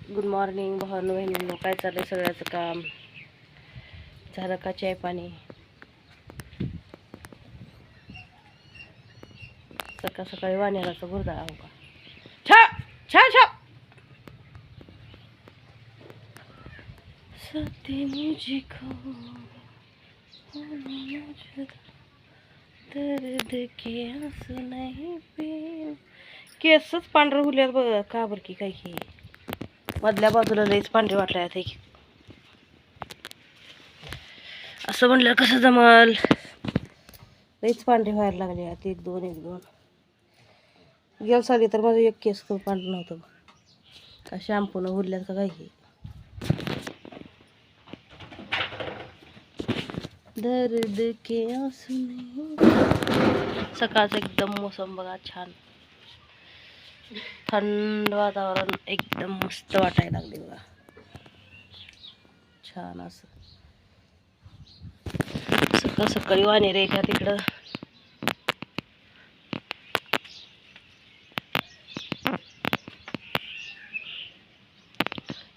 Good morning भावांनो बहिणींनो, काय चाललंय? सगळ्याचं काम झालं का? चाय पाणी सकाळ सकाळी वानेराचा गुरदाळा हो का? छा छा छा सत्य मुझको दर्द के आंसू नहीं पी. केसच पांढरं हुल्यात बघ का बरं की? काय की मधल्या बाजूला लईच पांढरे वाटले की. असं म्हणलं कसं जमल? लईच पांढरे व्हायला लागले आता. एक दोन गेल साली तर माझं एक केस पांढरं नव्हतं का शॅम्पूनं हुरल्यात का काय की. दर्द के आंसू नहीं. सकाळचं एकदम मोसम बघा छान, थंड वातावरण, एकदम मस्त वाटायला लागले बघा. छान असं सकाळ सकाळी वानेर येत्या तिकडं.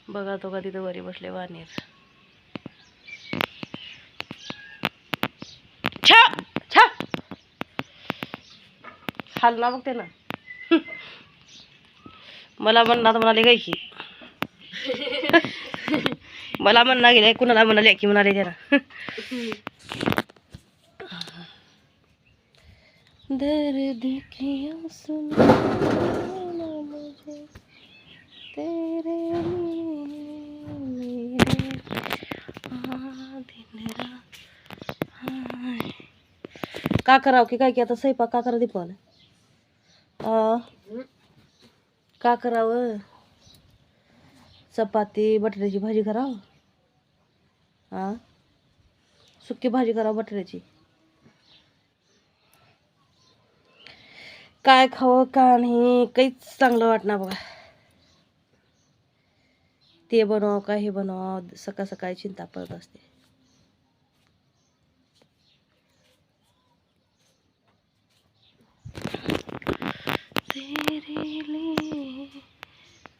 बघा तो का तिथं वरी बसले वानेर. छा छा हाल ना बघते ना. मला म्हणणार म्हणाले काय की. मला म्हणणार गेले, कुणाला म्हणाले की म्हणाले त्याला. दर्द की आंसू मुझे तेरे लिए दिन रात. का करावं की काय की आता स्वयंपाक का करा दीपावला? का करावं? चपाती बटाट्याची भाजी करावं. सुकी भाजी करावं बटाट्याची. काय खावं का नाही काहीच चांगलं वाटणार बघा. ते बनव का हे बनव, सकाळ सकाळी चिंता पडत असते. तेरे लिए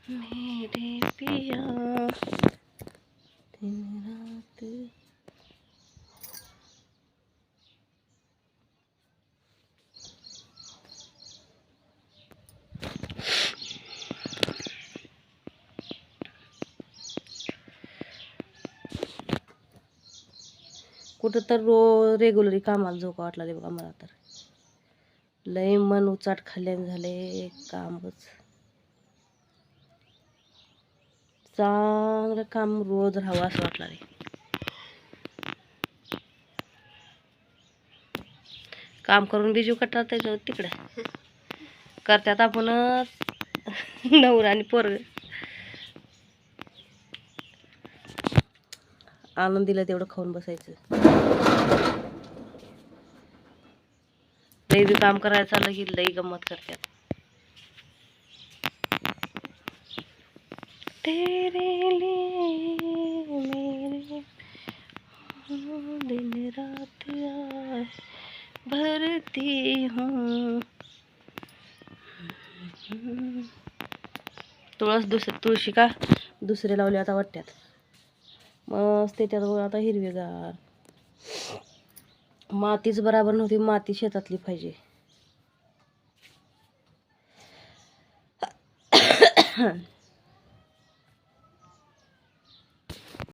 मेरे पिया दिन रात. कुठं तर रेग्युलरी कामाला जाऊ का वाटला रे बघा मला तर. लय मन उचाट खाल्ल्याने झाले कामच. चांगलं काम रोज राहावं असं वाटलं रे. काम करून बिजू कटाळत तिकडे करतात आपणच. नवरा आणि पोरग आणून दिलं तेवढं खाऊन बसायचं. लई बी काम करायला चाललं की लई गंमत करतात. तेरे लिए मेरे दिन रात भरती हूँ. तुळशी का दुसरे लावले आता वाटत्यात मस्त. त्याच्यात आता हिरवेगार. मातीच बराबर नव्हती, माती शेतातली पाहिजे.